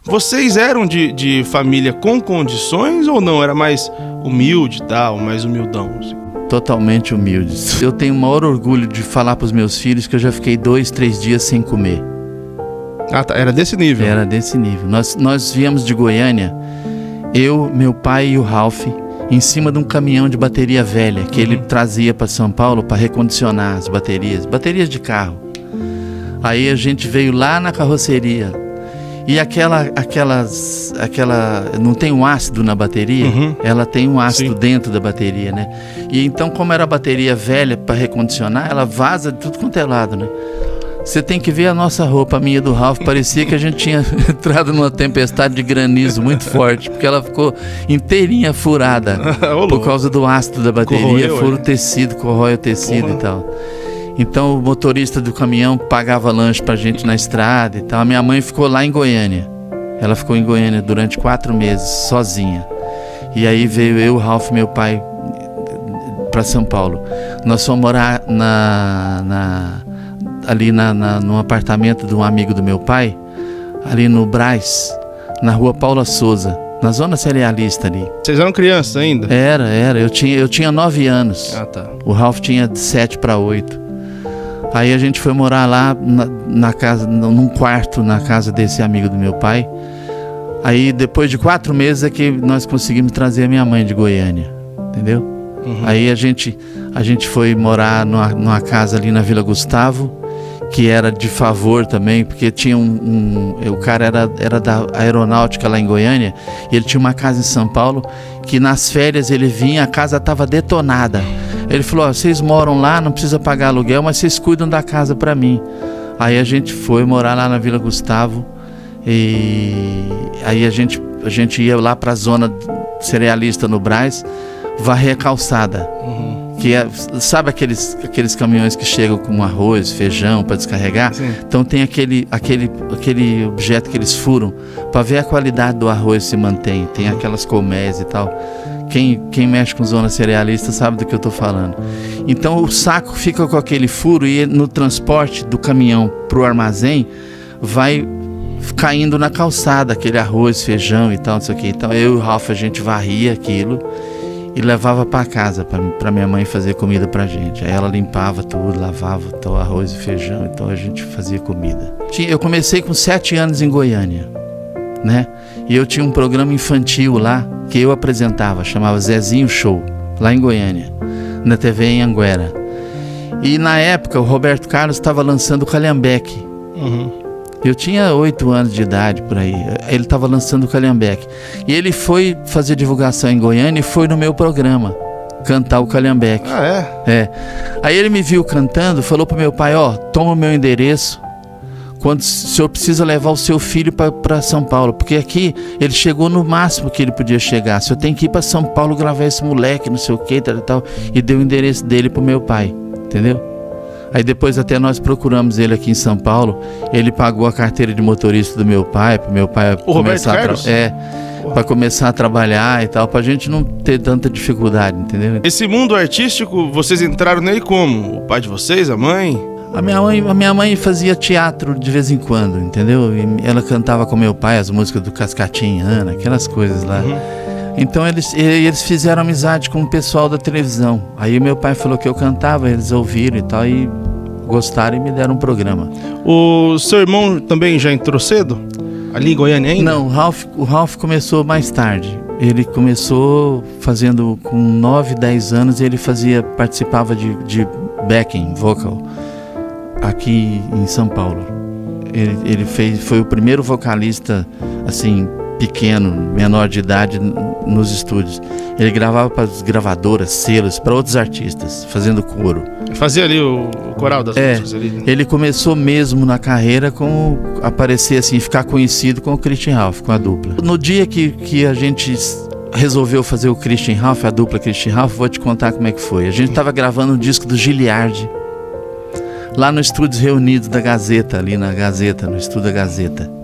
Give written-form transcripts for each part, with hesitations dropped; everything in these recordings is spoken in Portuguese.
Vocês eram de família com condições ou não? Era mais humilde e tal, mais humildão? Assim? Totalmente humildes. Eu tenho o maior orgulho de falar para os meus filhos que eu já fiquei 2, 3 dias sem comer. Ah, tá. Era desse nível? Era desse nível. Nós viemos de Goiânia, eu, meu pai e o Ralph, em cima de um caminhão de bateria velha que ele trazia para São Paulo para recondicionar as baterias de carro. Aí a gente veio lá na carroceria e aquela não tem um ácido na bateria, ela tem um ácido dentro da bateria, né? E então, como era bateria velha para recondicionar, ela vaza de tudo quanto é lado, né? Você tem que ver a nossa roupa, a minha e do Ralph, parecia que a gente tinha entrado numa tempestade de granizo muito forte, porque ela ficou inteirinha furada por causa do ácido da bateria, fura o tecido, corrói o tecido e tal. Então o motorista do caminhão pagava lanche pra gente na estrada e tal. A minha mãe ficou lá em Goiânia, ela ficou em Goiânia durante 4 meses, sozinha. E aí veio eu, o Ralph, meu pai, pra São Paulo. Nós fomos morar ali num apartamento de um amigo do meu pai, ali no Brás, na rua Paula Souza, na zona cerealista ali. Vocês eram crianças ainda? Era. Eu tinha 9 anos. Ah, tá. O Ralph tinha de 7 para 8. Aí a gente foi morar lá na casa, num quarto na casa desse amigo do meu pai. Aí depois de 4 meses é que nós conseguimos trazer a minha mãe de Goiânia, entendeu? Aí a gente foi morar numa casa ali na Vila Gustavo, que era de favor também, porque tinha o cara era da aeronáutica lá em Goiânia, e ele tinha uma casa em São Paulo, que nas férias ele vinha, a casa estava detonada. Ele falou, vocês moram lá, não precisa pagar aluguel, mas vocês cuidam da casa para mim. Aí a gente foi morar lá na Vila Gustavo, e aí a gente ia lá para a zona cerealista no Brás, varrer a calçada. Que sabe aqueles caminhões que chegam com arroz, feijão para descarregar? Sim. Então tem aquele objeto que eles furam para ver a qualidade do arroz se mantém. Tem aquelas colmeias e tal. Quem mexe com zona cerealista sabe do que eu estou falando. Então o saco fica com aquele furo e no transporte do caminhão para o armazém vai caindo na calçada aquele arroz, feijão e tal, não sei o que. Então eu e o Ralph, a gente varria aquilo e levava para casa para minha mãe fazer comida pra gente. Aí ela limpava tudo, lavava o arroz e feijão, então a gente fazia comida. Eu comecei com 7 anos em Goiânia, né? E eu tinha um programa infantil lá que eu apresentava, chamava Zezinho Show, lá em Goiânia, na TV em Anguera. E na época o Roberto Carlos estava lançando o Calhambeque. Eu tinha 8 anos de idade por aí. Ele estava lançando o Calhambeque. E ele foi fazer divulgação em Goiânia e foi no meu programa cantar o Calhambeque. Ah, é? É. Aí ele me viu cantando, falou pro meu pai, toma o meu endereço, quando o senhor precisa levar o seu filho para São Paulo, porque aqui ele chegou no máximo que ele podia chegar. O senhor tem que ir para São Paulo gravar esse moleque, não sei o que, tal. E deu o endereço dele pro meu pai, entendeu? Aí depois até nós procuramos ele aqui em São Paulo. Ele pagou a carteira de motorista do meu pai, para meu pai começar para começar a trabalhar e tal, pra gente não ter tanta dificuldade, entendeu? Esse mundo artístico, vocês entraram nele como? O pai de vocês, a mãe? A minha mãe fazia teatro de vez em quando, entendeu? E ela cantava com meu pai as músicas do Cascatinha, Ana, aquelas coisas lá. Então eles fizeram amizade com o pessoal da televisão. Aí meu pai falou que eu cantava, eles ouviram e tal, e gostaram e me deram um programa. O seu irmão também já entrou cedo? Ali em Goiânia ainda? Não, o Ralph começou mais tarde. Ele começou fazendo com 9, 10 anos, ele participava de backing vocal aqui em São Paulo. Ele foi o primeiro vocalista assim pequeno, menor de idade nos estúdios. Ele gravava para as gravadoras, selos, para outros artistas, fazendo coro. Fazia ali o coral das músicas ali. Ele começou mesmo na carreira com aparecer assim, ficar conhecido com o Christian Ralph, com a dupla. No dia que a gente resolveu fazer o Christian Ralph, a dupla Christian Ralph, vou te contar como é que foi. A gente estava gravando um disco do Giliardi, lá no Estúdios Reunidos da Gazeta, ali na Gazeta, no estúdio da Gazeta.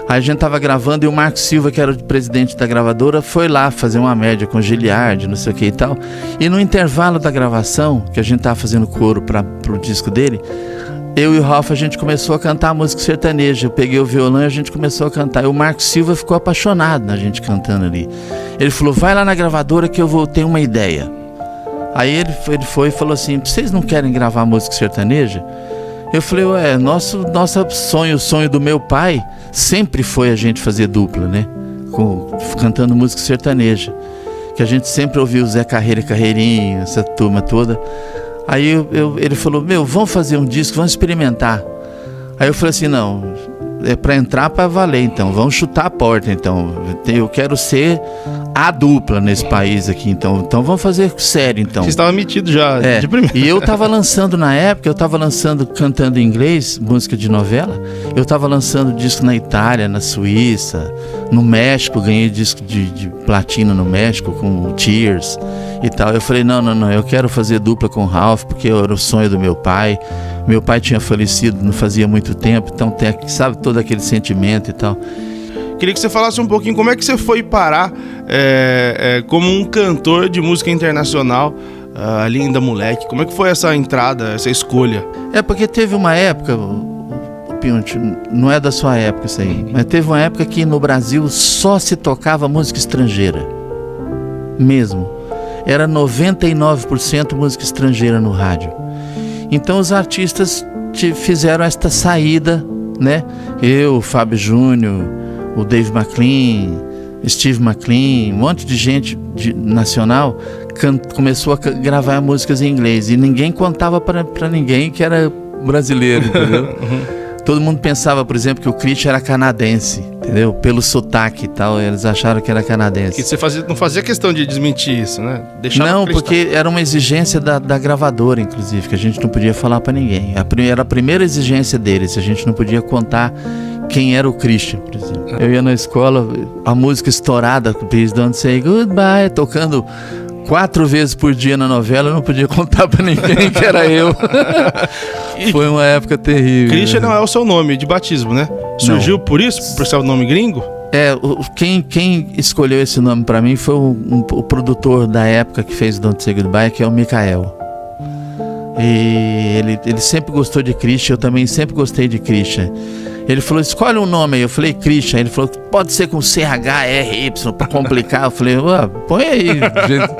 Aí a gente tava gravando e o Marco Silva, que era o presidente da gravadora, foi lá fazer uma média com o Giliardi, não sei o que e tal. E no intervalo da gravação, que a gente tava fazendo coro pro disco dele, eu e o Ralph, a gente começou a cantar música sertaneja. Eu peguei o violão e a gente começou a cantar. E o Marco Silva ficou apaixonado na gente cantando ali. Ele falou, vai lá na gravadora que eu vou ter uma ideia. Aí ele foi e falou assim, vocês não querem gravar música sertaneja? Eu falei, nosso sonho, o sonho do meu pai sempre foi a gente fazer dupla, né? Cantando música sertaneja. Que a gente sempre ouviu Zé Carreira e Carreirinho, essa turma toda. Aí ele falou, vamos fazer um disco, vamos experimentar. Aí eu falei assim, não, é pra entrar pra valer então, vamos chutar a porta então. Eu quero ser a dupla nesse país aqui, então vamos fazer sério então. Você estava metido já de primeira. E eu tava lançando na época, cantando em inglês, música de novela. Eu tava lançando disco na Itália, na Suíça, no México, ganhei disco de platina no México com o Tears e tal. Eu falei, não, eu quero fazer dupla com o Ralph, porque era o sonho do meu pai. Meu pai tinha falecido não fazia muito tempo, então sabe, todo aquele sentimento e tal. Queria que você falasse um pouquinho como é que você foi parar como um cantor de música internacional ali ainda moleque. Como é que foi essa entrada, essa escolha? Porque teve uma época, Pinto, não é da sua época isso aí, mas teve uma época que no Brasil só se tocava música estrangeira. Mesmo. Era 99% música estrangeira no rádio. Então os artistas fizeram esta saída, né? Eu, o Fábio Júnior, o Dave McLean, Steve McLean, um monte de gente nacional começou a gravar músicas em inglês. E ninguém contava para ninguém que era brasileiro, entendeu? Todo mundo pensava, por exemplo, que o Christian era canadense, entendeu? Pelo sotaque e tal, eles acharam que era canadense. E você não fazia questão de desmentir isso, né? Não, porque era uma exigência da gravadora, inclusive, que a gente não podia falar para ninguém. Era a primeira exigência deles, a gente não podia contar quem era o Christian, por exemplo. Eu ia na escola, a música estourada, Please Don't Say Goodbye, tocando 4 vezes por dia na novela, eu não podia contar pra ninguém que era eu. Foi uma época terrível. Christian não é o seu nome de batismo, né? Surgiu por isso? Por ser o nome gringo? Quem escolheu esse nome pra mim foi o produtor da época que fez Don't Say Goodbye, que é o Mikael. E ele sempre gostou de Christian, eu também sempre gostei de Christian. Ele falou, escolhe um nome aí. Eu falei, Christian. Ele falou, pode ser com CHRY pra complicar. Eu falei, põe aí, gente.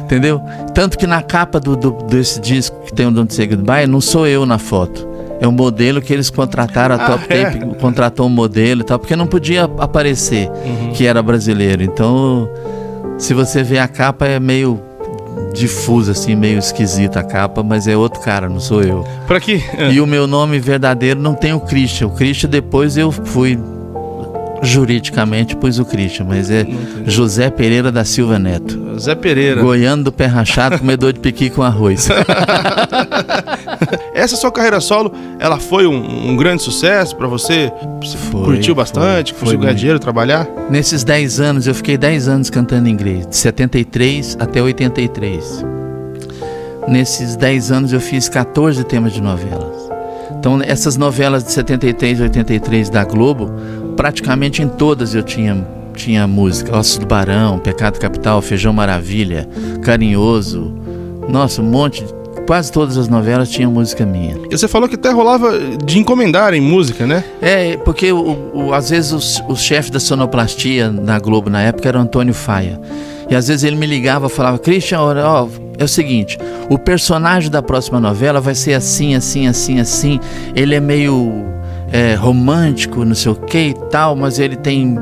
Entendeu? Tanto que na capa desse disco que tem o Don't Say Goodbye, não sou eu na foto. É um modelo que eles contrataram, a Top Tape contratou um modelo e tal, porque não podia aparecer que era brasileiro. Então, se você vê a capa, é meio difusa, assim, meio esquisita a capa, mas é outro cara, não sou eu. Por aqui. E o meu nome verdadeiro não tem o Christian. O Christian depois eu fui, juridicamente pus o Christian, mas é José Pereira da Silva Neto. Zé Pereira. Goiano do pé rachado, comedor de piqui com arroz. Essa sua carreira solo, ela foi um grande sucesso pra você? Você curtiu bastante? Conseguiu ganhar dinheiro, trabalhar? Nesses 10 anos, eu fiquei 10 anos cantando em inglês, de 73 até 83. Nesses 10 anos eu fiz 14 temas de novelas. Então essas novelas de 73 e 83 da Globo, praticamente em todas eu tinha música. Ossos do Barão, Pecado Capital, Feijão Maravilha, Carinhoso. Nossa, um monte de... Quase todas as novelas tinham música minha. E você falou que até rolava de encomendarem música, né? Porque às vezes o chefe da sonoplastia na Globo na época era o Antônio Faia. E às vezes ele me ligava e falava, Christian, é o seguinte, o personagem da próxima novela vai ser assim, assim, assim, assim. Ele é meio romântico, não sei o que e tal, mas ele tem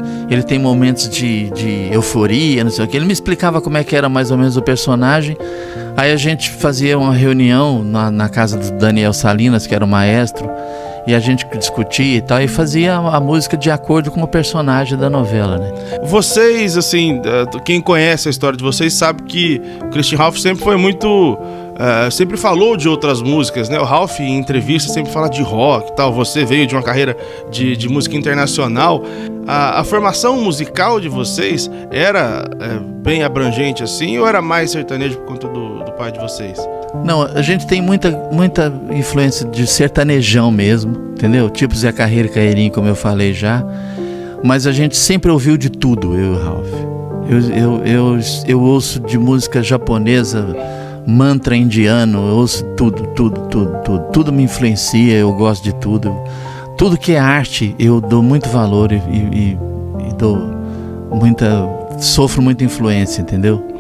momentos de euforia, não sei o que. Ele me explicava como é que era mais ou menos o personagem. Aí a gente fazia uma reunião na casa do Daniel Salinas, que era o maestro, e a gente discutia e tal, e fazia a música de acordo com o personagem da novela, né? Vocês, assim, quem conhece a história de vocês sabe que o Christian Ralph sempre foi muito... sempre falou de outras músicas, né? O Ralph, em entrevista, sempre fala de rock e tal. Você veio de uma carreira de música internacional. A formação musical de vocês era bem abrangente assim, ou era mais sertanejo por conta do pai de vocês? Não, a gente tem muita influência de sertanejão mesmo, entendeu? Tipo Zé Carreira e Carreirinho, como eu falei já. Mas a gente sempre ouviu de tudo, eu e o Ralph. Eu ouço de música japonesa mantra indiano, eu ouço tudo me influencia, eu gosto de tudo. Tudo que é arte, eu dou muito valor e sofro muita influência, entendeu?